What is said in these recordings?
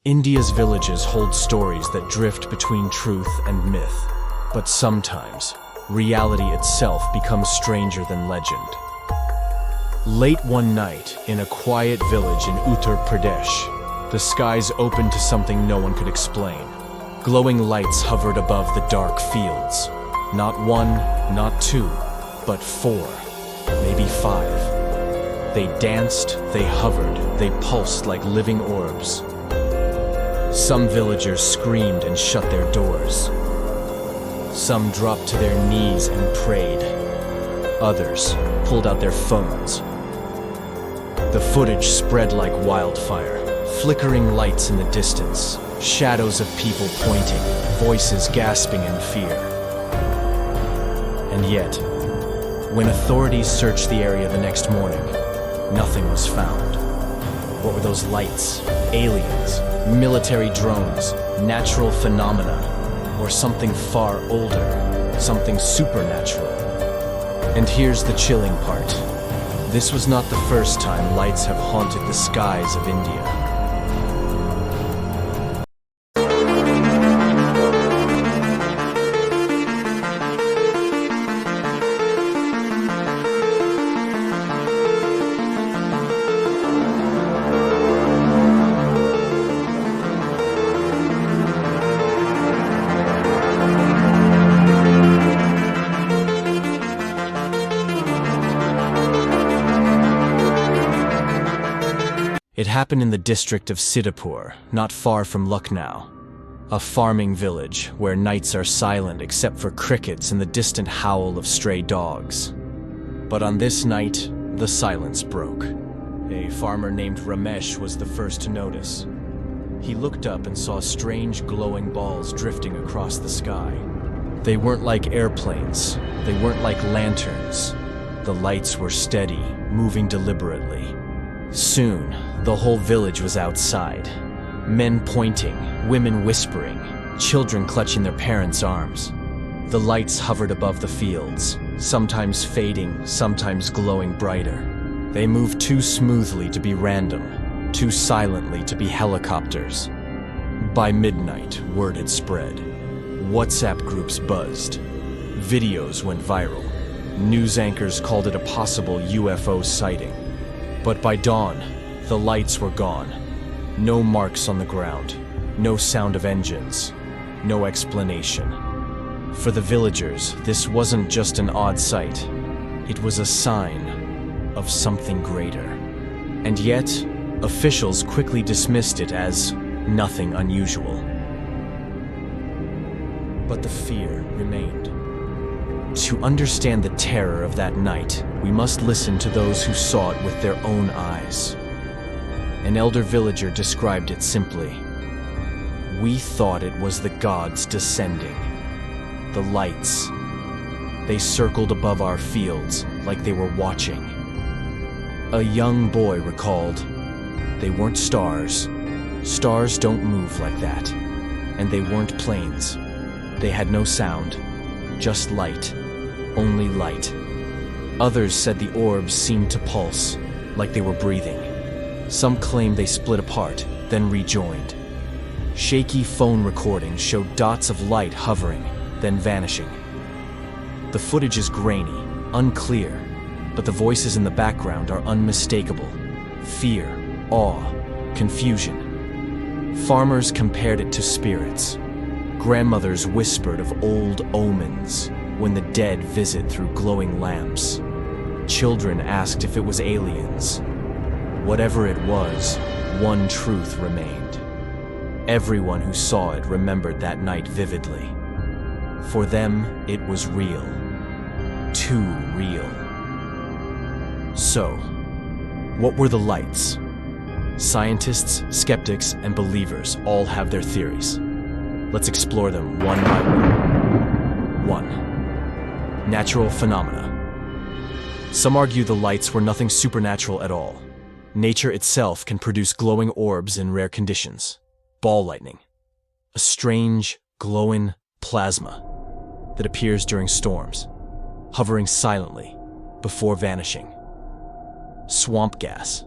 India's villages hold stories that drift between truth and myth, but sometimes reality itself becomes stranger than legend. Late one night, in a quiet village in Uttar Pradesh, the skies opened to something no one could explain. Glowing lights hovered above the dark fields. Not one, not two, but four, maybe five. They danced, they hovered, they pulsed like living orbs. Some villagers screamed and shut their doors. Some dropped to their knees and prayed. Others pulled out their phones. The footage spread like wildfire, flickering lights in the distance, shadows of people pointing, voices gasping in fear. And yet, when authorities searched the area the next morning, nothing was found. What were those lights? Aliens, military drones, natural phenomena, or something far older, something supernatural? And here's the chilling part. This was not the first time lights have haunted the skies of India. It happened in the district of Siddipur, not far from Lucknow, a farming village where nights are silent except for crickets and the distant howl of stray dogs. But on this night, the silence broke. A farmer named Ramesh was the first to notice. He looked up and saw strange glowing balls drifting across the sky. They weren't like airplanes, they weren't like lanterns. The lights were steady, moving deliberately. Soon, the whole village was outside. Men pointing, women whispering, children clutching their parents' arms. The lights hovered above the fields, sometimes fading, sometimes glowing brighter. They moved too smoothly to be random, too silently to be helicopters. By midnight, word had spread. WhatsApp groups buzzed. Videos went viral. News anchors called it a possible UFO sighting. But by dawn, the lights were gone. No marks on the ground, no sound of engines, no explanation. For the villagers, this wasn't just an odd sight. It was a sign of something greater. And yet, officials quickly dismissed it as nothing unusual. But the fear remained. To understand the terror of that night, we must listen to those who saw it with their own eyes. An elder villager described it simply. We thought it was the gods descending. The lights. They circled above our fields like they were watching. A young boy recalled, they weren't stars. Stars don't move like that. And they weren't planes. They had no sound, just light. Only light. Others said the orbs seemed to pulse, like they were breathing. Some claimed they split apart, then rejoined. Shaky phone recordings showed dots of light hovering, then vanishing. The footage is grainy, unclear, but the voices in the background are unmistakable. Fear, awe, confusion. Farmers compared it to spirits. Grandmothers whispered of old omens, when the dead visit through glowing lamps. Children asked if it was aliens. Whatever it was, one truth remained. Everyone who saw it remembered that night vividly. For them, it was real. Too real. So, what were the lights? Scientists, skeptics, and believers all have their theories. Let's explore them one by one. 1. Natural phenomena. Some argue the lights were nothing supernatural at all. Nature itself can produce glowing orbs in rare conditions. Ball lightning. A strange, glowing plasma that appears during storms, hovering silently before vanishing. Swamp gas.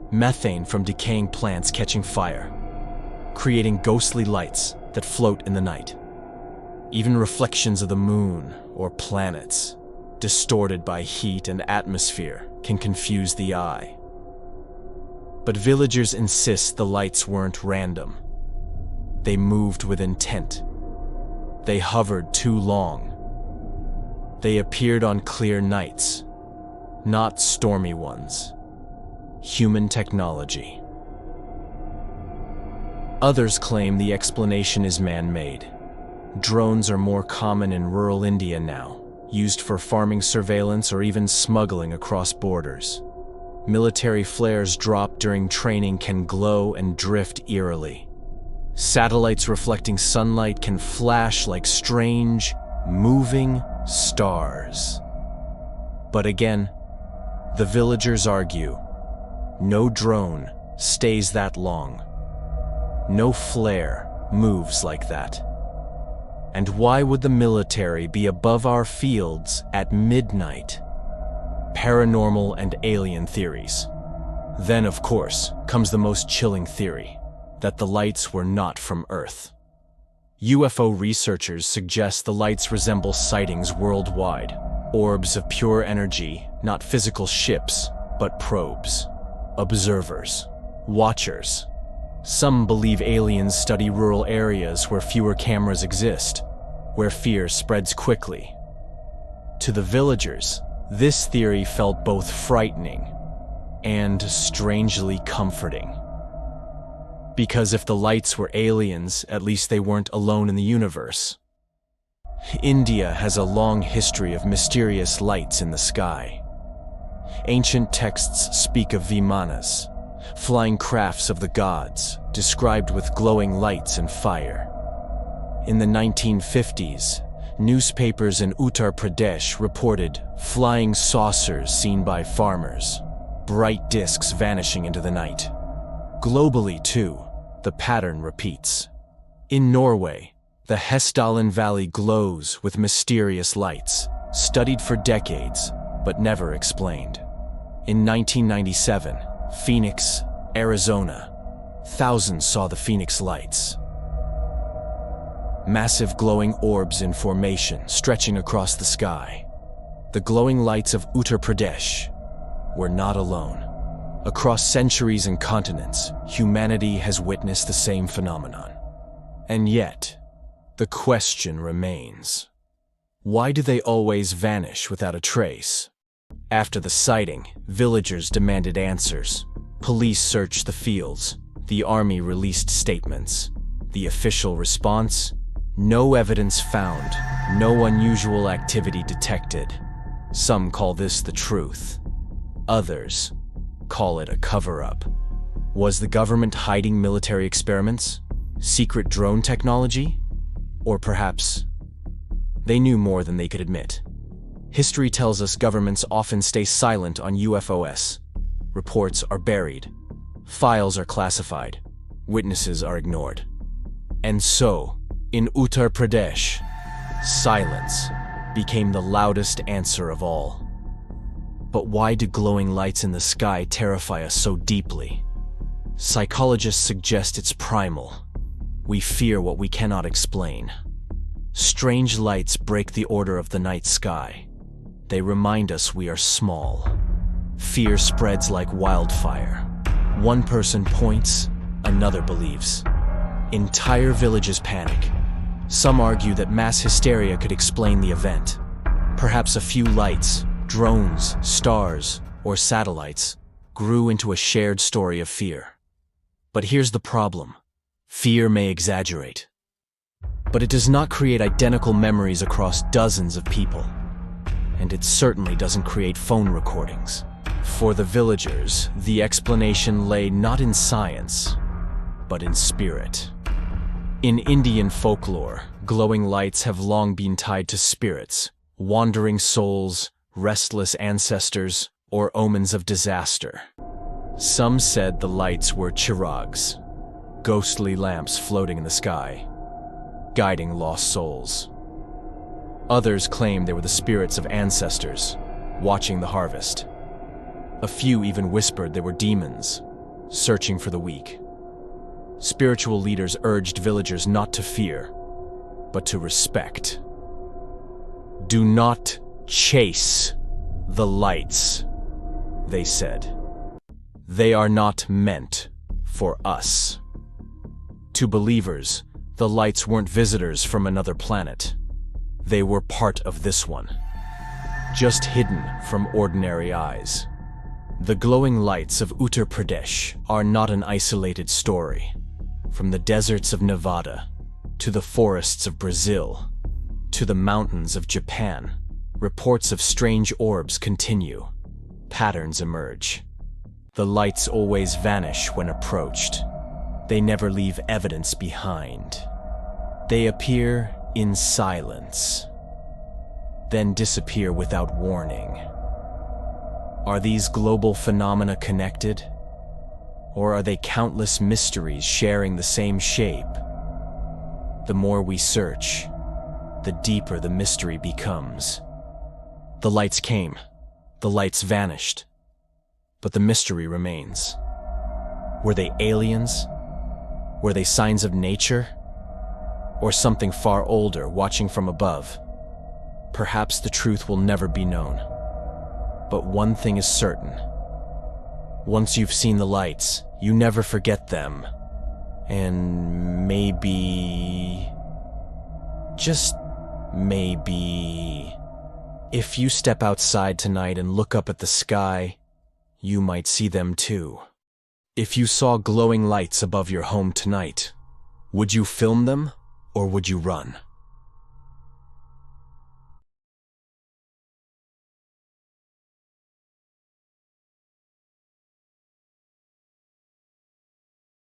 Methane from decaying plants catching fire. creating ghostly lights that float in the night. Even reflections of the moon or planets, distorted by heat and atmosphere, can confuse the eye. But villagers insist the lights weren't random. They moved with intent. They hovered too long. They appeared on clear nights, not stormy ones. Human technology. Others claim the explanation is man-made. Drones are more common in rural India now, used for farming surveillance or even smuggling across borders. Military flares dropped during training can glow and drift eerily. Satellites reflecting sunlight can flash like strange, moving stars. But again, the villagers argue, no drone stays that long. No flare moves like that. And why would the military be above our fields at midnight? Paranormal and alien theories. Then, of course, comes the most chilling theory, that the lights were not from Earth. UFO researchers suggest the lights resemble sightings worldwide. Orbs of pure energy, not physical ships, but probes. Observers. Watchers. Some believe aliens study rural areas where fewer cameras exist, where fear spreads quickly. To the villagers, this theory felt both frightening and strangely comforting. Because if the lights were aliens, at least they weren't alone in the universe. India has a long history of mysterious lights in the sky. Ancient texts speak of vimanas, flying crafts of the gods, described with glowing lights and fire. In the 1950s, newspapers in Uttar Pradesh reported flying saucers seen by farmers, bright discs vanishing into the night. Globally, too, the pattern repeats. In Norway, the Hessdalen Valley glows with mysterious lights, studied for decades, but never explained. In 1997, Phoenix, Arizona, thousands saw the Phoenix lights. Massive glowing orbs in formation stretching across the sky. The glowing lights of Uttar Pradesh were not alone. Across centuries and continents, humanity has witnessed the same phenomenon. And yet, the question remains. Why do they always vanish without a trace? After the sighting, villagers demanded answers. Police searched the fields. The army released statements. The official response? No evidence found. No unusual activity detected. Some call this the truth. Others call it a cover-up. Was the government hiding military experiments? Secret drone technology? Or perhaps they knew more than they could admit. History tells us governments often stay silent on UFOs. Reports are buried. Files are classified. Witnesses are ignored. And so, in Uttar Pradesh, silence became the loudest answer of all. But why do glowing lights in the sky terrify us so deeply? Psychologists suggest it's primal. We fear what we cannot explain. Strange lights break the order of the night sky. They remind us we are small. Fear spreads like wildfire. One person points, another believes. Entire villages panic. Some argue that mass hysteria could explain the event. Perhaps a few lights, drones, stars, or satellites grew into a shared story of fear. But here's the problem. Fear may exaggerate. But it does not create identical memories across dozens of people. And it certainly doesn't create phone recordings. For the villagers, the explanation lay not in science, but in spirit. In Indian folklore, glowing lights have long been tied to spirits, wandering souls, restless ancestors, or omens of disaster. Some said the lights were chirags, ghostly lamps floating in the sky, guiding lost souls. Others claimed they were the spirits of ancestors, watching the harvest. A few even whispered they were demons, searching for the weak. Spiritual leaders urged villagers not to fear, but to respect. Do not chase the lights, they said. They are not meant for us. To believers, the lights weren't visitors from another planet. They were part of this one, just hidden from ordinary eyes. The glowing lights of Uttar Pradesh are not an isolated story. From the deserts of Nevada, to the forests of Brazil, to the mountains of Japan, reports of strange orbs continue. Patterns emerge. The lights always vanish when approached. They never leave evidence behind. They appear in silence, then disappear without warning. Are these global phenomena connected? Or are they countless mysteries sharing the same shape? The more we search, the deeper the mystery becomes. The lights came, the lights vanished, but the mystery remains. Were they aliens? Were they signs of nature? Or something far older watching from above? Perhaps the truth will never be known. But one thing is certain. Once you've seen the lights, you never forget them. And maybe, just maybe, if you step outside tonight and look up at the sky, you might see them too. If you saw glowing lights above your home tonight, would you film them or would you run?